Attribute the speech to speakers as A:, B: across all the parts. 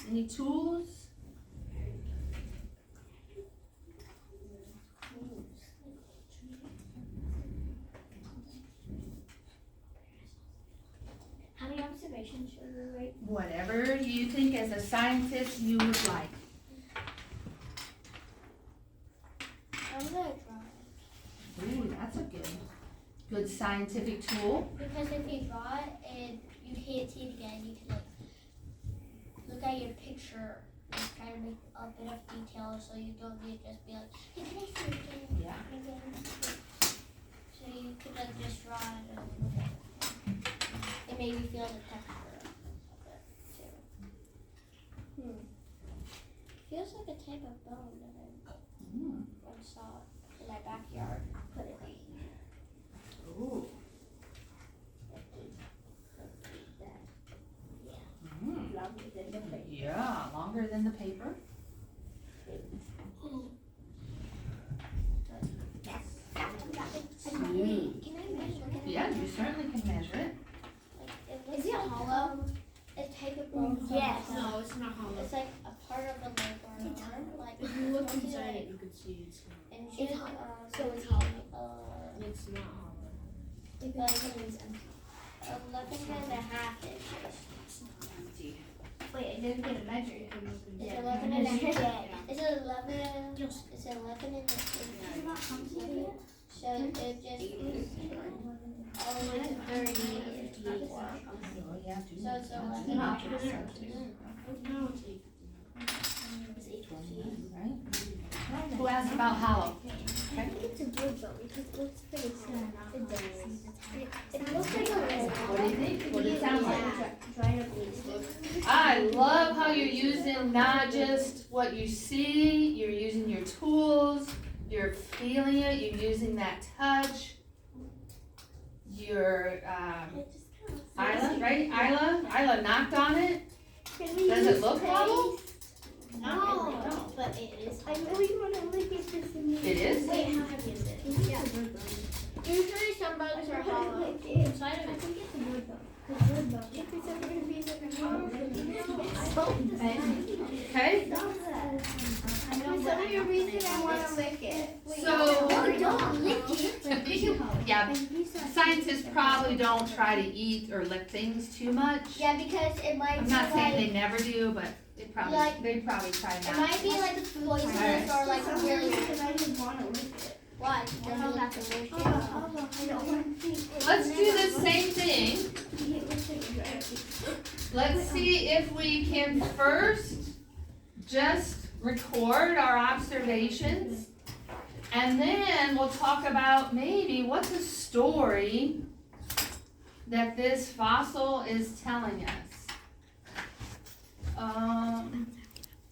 A: Any tools?
B: How many observations should we write?
A: Whatever you think as a scientist you would like.
B: I'm gonna draw it.
A: Ooh, that's a good scientific tool.
B: Because if you draw it and you can't see it again, you can like look at your picture and try to make a bit of detail so you don't need to just be like, hey, can I see it again?
A: Yeah.
B: So you could like just draw it and look at it. It made me feel the texture of it too. Feels like a type of bone that I once saw in my backyard. Put it right here.
A: Ooh.
B: Longer than the paper.
A: Yeah, longer than the paper. Smooth.
B: Can I measure it?
A: Yeah, you certainly can measure it.
B: Is it hollow? A type of bone?
C: Yes.
D: No, it's not hollow.
B: It's like a part of a leg or an arm. Like
D: If you look
B: something
D: inside
B: like-
D: it, you can see it's hollow.
B: And
C: It's
B: should,
C: hollow.
B: so
C: it's
B: it's
C: hollow.
D: It's not hollow.
C: If
B: Like-
C: it's empty.
B: 11.5 inches.
C: Wait, I didn't get a measure yet.
B: It's 11.5. It's 11. It's 11 and so it just all the way to 30 is 4.
A: Oh, yeah, do
B: So it's
A: that.
B: 11
D: No,
B: inches.
D: No, it's 8.
A: Right? Who asked about hollow?
C: I think it's a wood though, because it looks pretty sad. It does. It looks like a wood.
A: What do you think? What does it sound like?
C: Dried up leaves.
A: I love how you're using not just what you see, you're using your tools, you're feeling it, you're using that touch. Your Isla, right? Isla knocked on it. Does it look hollow?
C: No, but it is. I really want to look at this.
A: It is?
C: Wait, how heavy is it?
B: Yeah. Usually some bugs are hollow.
C: Inside of it. I think it's a wood bug. Because wood bug. If it's ever going to be like a hollow, it's so
A: Okay.
C: For some your reason I want to lick it.
A: So,
C: don't lick it.
A: yeah, scientists probably don't try to eat or lick things too much.
B: Yeah, because it might
A: I'm
B: be
A: not saying
B: like,
A: they never do, but they probably try
B: it
A: not.
B: might be like poisonous or like really.
C: Because I didn't want to lick it.
B: Why? You don't have to lick it.
C: I don't want to.
A: Let's do the same thing. Let's see if we can first just record our observations, and then we'll talk about maybe what's a story that this fossil is telling us.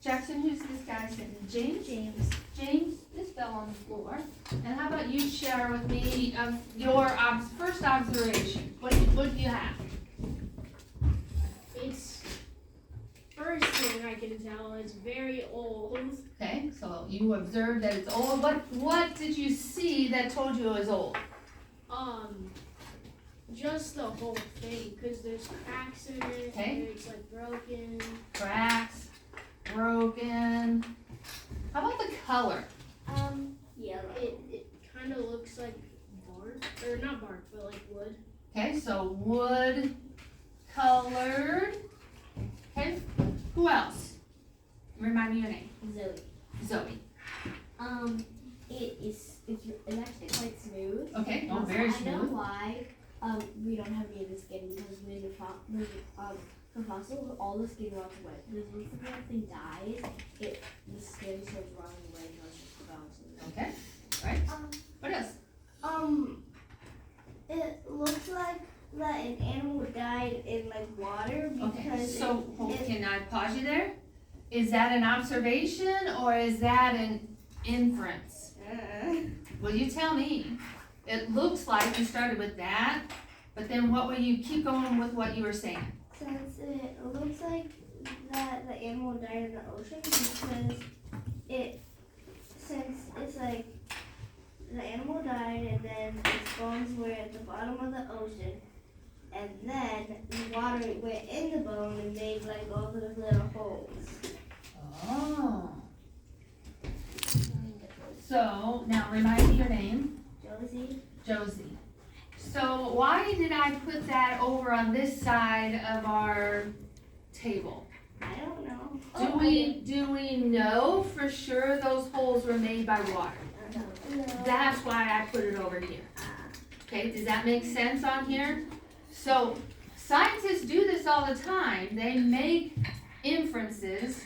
A: Jackson, who's this guy sitting? James? James, this fell on the floor. And how about you share with me of your first observation? What do you have?
D: It's first thing I can tell. It's very old.
A: Okay, so you observed that it's old. What did you see that told you it was old?
D: Just the whole thing, because there's cracks in it.
A: Okay.
D: And it's like broken.
A: Cracks, broken. How about the color?
C: Yellow.
D: It kind of looks like bark, or not bark, but like wood.
A: Okay, so wood colored. Okay, who else? Remind me your name. Zoe.
C: It's actually quite smooth.
A: Okay, oh, very
C: I know
A: smooth.
C: why we don't have any of the skin, because when the fossil, all the skin rots away. Because once the plant thing dies, the skin starts rotting away and it's just bouncing.
A: Okay, right. What else?
C: It looks like that an animal died in like water
A: Okay,
C: because
A: so can I pause you there? Is that an observation or is that an inference? Well, you tell me. It looks like you started with that, but then what were you, keep going with what you were saying.
C: since it looks like that the animal died in the ocean because since it's like the animal died and then its bones were at the bottom of the ocean and then the water went in the bone and made like all those little holes.
A: Oh. So, now remind me your name.
C: Josie?
A: Josie. So why did I put that over on this side of our table?
C: I don't know.
A: Do we know for sure those holes were made by water?
C: No.
A: That's why I put it over here. Okay, does that make sense on here? So scientists do this all the time. They make inferences.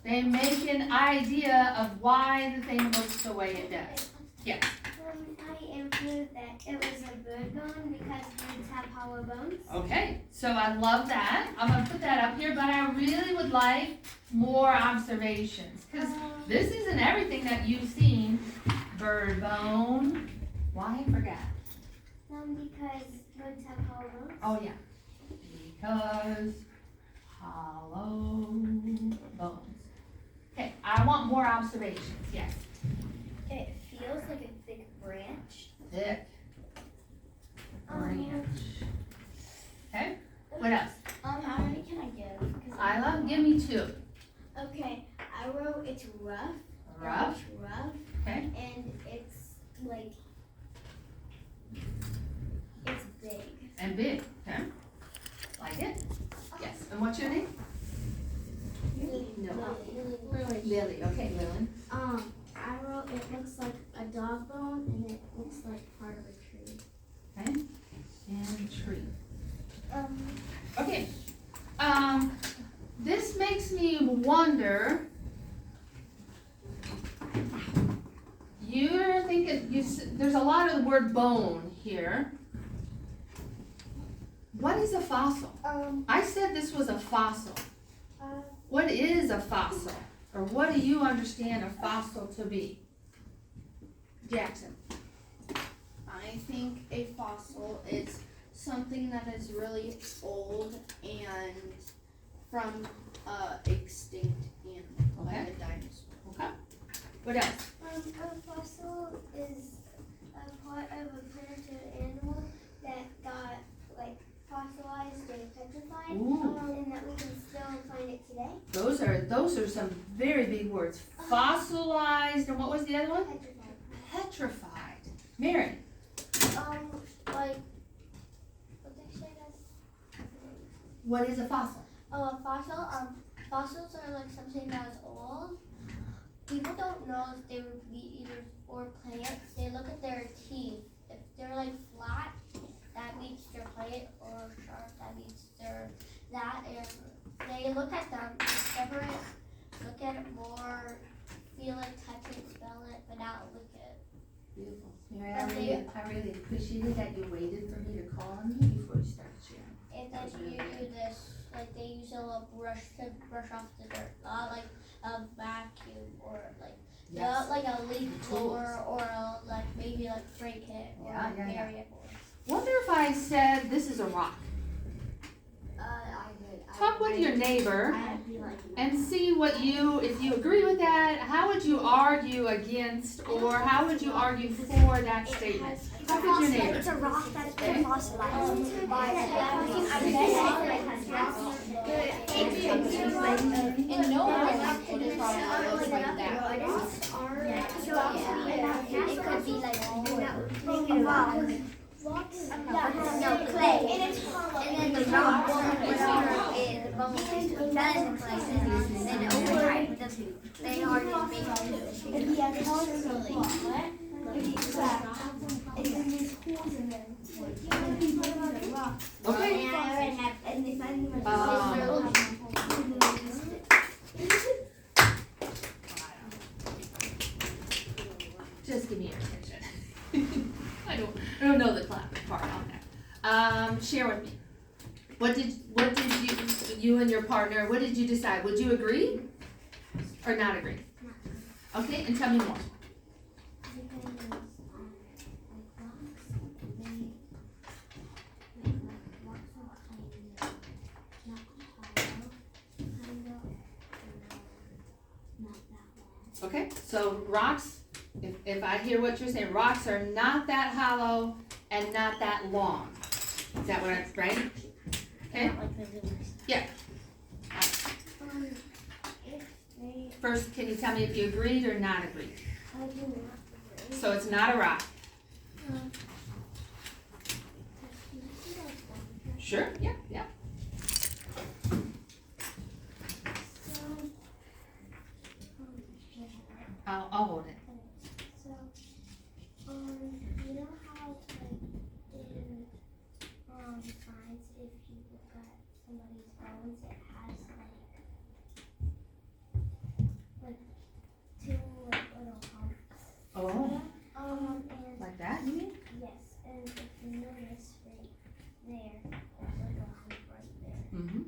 A: They make an idea of why the thing looks the way it does. Yes.
B: I inferred that it was a bird bone because birds have hollow bones.
A: Okay, so I love that. I'm gonna put that up here, but I really would like more observations, because this isn't everything that you've seen. Bird bone. Why? I forgot.
B: Because birds have hollow bones.
A: Oh, yeah. Because hollow bones. Okay, I want more observations, yes.
B: It feels like a thick branch.
A: Thick branch. Okay, what else?
C: How many can I give?
A: Isla, give me 2.
C: Okay, I wrote it's rough.
A: Rough,
C: It's rough.
A: okay.
C: And it's like, it's big.
A: And big, okay. Like it? Yes, and what's your name? No. Lily, okay, Lily.
C: I wrote it looks like a dog bone and it looks like part of a tree.
A: Okay, and tree.
B: Um,
A: Okay, this makes me wonder, you're thinking, there's a lot of the word bone here. What is a fossil? I said this was a fossil. What is a fossil? Or what do you understand a fossil to be? Jackson.
E: I think a fossil is something that is really old and from extinct animal, like a dinosaur.
A: Okay. What else?
B: a fossil is a part of a primitive animal that got like fossilized and petrified,
A: Ooh.
B: and that we can still find it today.
A: Those are some very big words. Fossilized, and what was the other one?
B: Petrified.
A: Petrified. Mary.
B: Like what did I say? That's
A: What is a fossil?
B: a fossil. Fossils are like something that is old. People don't know if they would be either or plants. They look at their teeth. If they're like flat, that means they're plant, or sharp, that means they're that. And they look at them, discover it, look at it more, feel it, touch it, smell it, but not look at it.
A: Beautiful. Mary, I really appreciated that you waited for me to call on you before you started sharing.
B: And then you do this, like they use a little brush to brush off the dirt, not like a vacuum or like not like a leaf blower or a, like maybe like break it or variable.
A: Wonder if I said this is a rock.
C: I did.
A: Talk with your neighbor
C: I'd be like,
A: and see what if you agree with that, how would you argue against, or how would you argue for that statement? Talk with your neighbor.
B: It's a rock that's been fossilized.
E: And no one would have thought it was like that.
B: It could be like no clay, and it's hollow. And then the rock is the bone that is the clay, and then over time they are just made too.
C: and he has holes in the what? And then there's holes in them. And then he put them on the rock.
A: Okay.
C: And I already have, and they finally went
A: Just give me your attention. I don't know the clapping part on that. Share with me. What did you and your partner, what did you decide? Would you agree or not agree? Okay, and tell me more. Okay, so rocks, if I hear what you're saying, rocks are not that hollow and not that long. Is that what it's right? Okay.
B: If they,
A: First, can you tell me if you agreed or not agreed?
B: I do not agree.
A: So it's not a rock. Sure, yeah, yeah. I'll hold it.
B: So, you know how like in science, if you look at somebody's bones, it has like two like little humps.
A: Oh,
B: And
A: like that, you mean?
B: yes, and if you notice right there, there's like a hump right there.
A: Mm-hmm.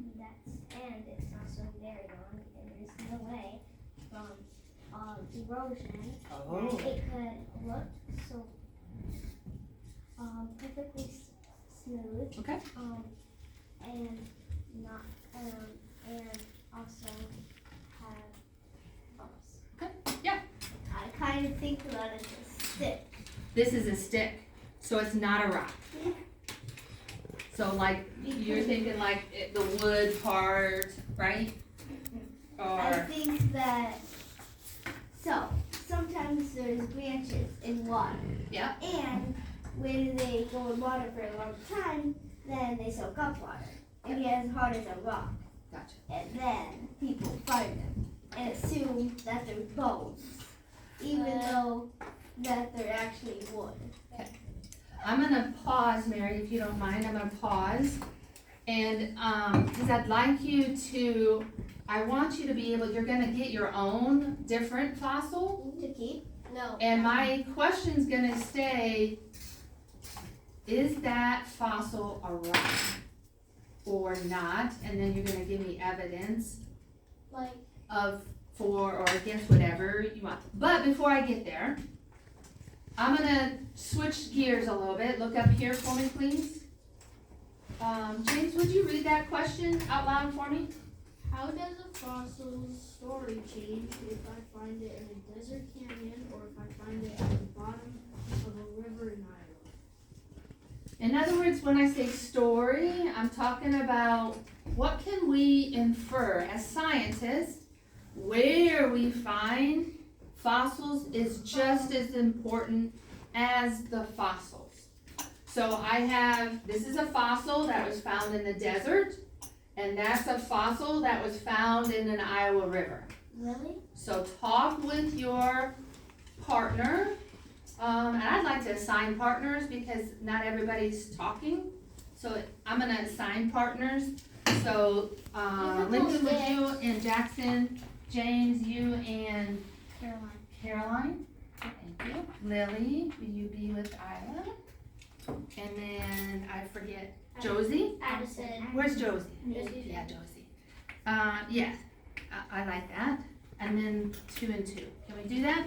B: And it's not so very long, and there's no way from erosion
A: Oh.
B: that it could look so perfectly smooth.
A: Okay.
B: And not and also have bumps.
A: Okay, yeah.
B: I kind of think that it's a stick.
A: This is a stick, so it's not a rock. So like, you're thinking like the wood part, right?
C: I
A: Or,
C: think that, so, sometimes there's branches in water.
A: Yeah.
C: And when they go in water for a long time, then they soak up water and get as hard as a rock.
A: Gotcha.
C: And then people find them and assume that they're bones, even though that they're actually wood.
A: I'm gonna pause, Mary, if you don't mind, I'm gonna pause. And, cause I'd like you to, I want you to be able, you're gonna get your own different fossil.
C: To keep?
B: No.
A: And my question's gonna stay, is that fossil a rock or not? And then you're gonna give me evidence
B: Like
A: of for or against whatever you want. But before I get there, I'm gonna switch gears a little bit. Look up here for me, please. James, would you read that question out loud for me?
D: How does a fossil's story change if I find it in a desert canyon or if I find it at the bottom of a river in Iowa?
A: In other words, when I say story, I'm talking about what can we infer as scientists, where we find fossils is just as important as the fossils. So I have, this is a fossil that was found in the desert, and that's a fossil that was found in an Iowa river.
B: really?
A: So talk with your partner, and I'd like to assign partners because not everybody's talking. So I'm gonna assign partners. So, Lincoln, would you, and Jackson, James, you and Caroline. Thank you. Lily, will you be with Isla? And then I forget, Josie?
B: Addison.
A: Where's Josie?
B: Josie.
A: Yeah, Josie. Yes, I like that. And then 2 and 2. Can we do that?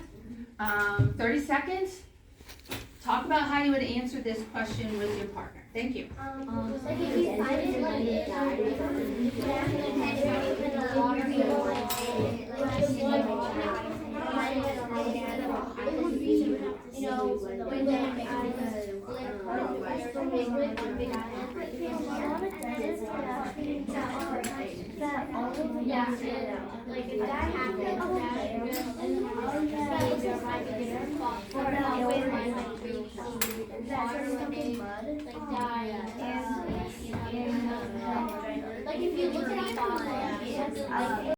A: 30 seconds. Talk about how you would answer this question with your partner. Thank you.
B: Like if you find it like in the water, you know, when they make yeah, like if that happens, like if you look at it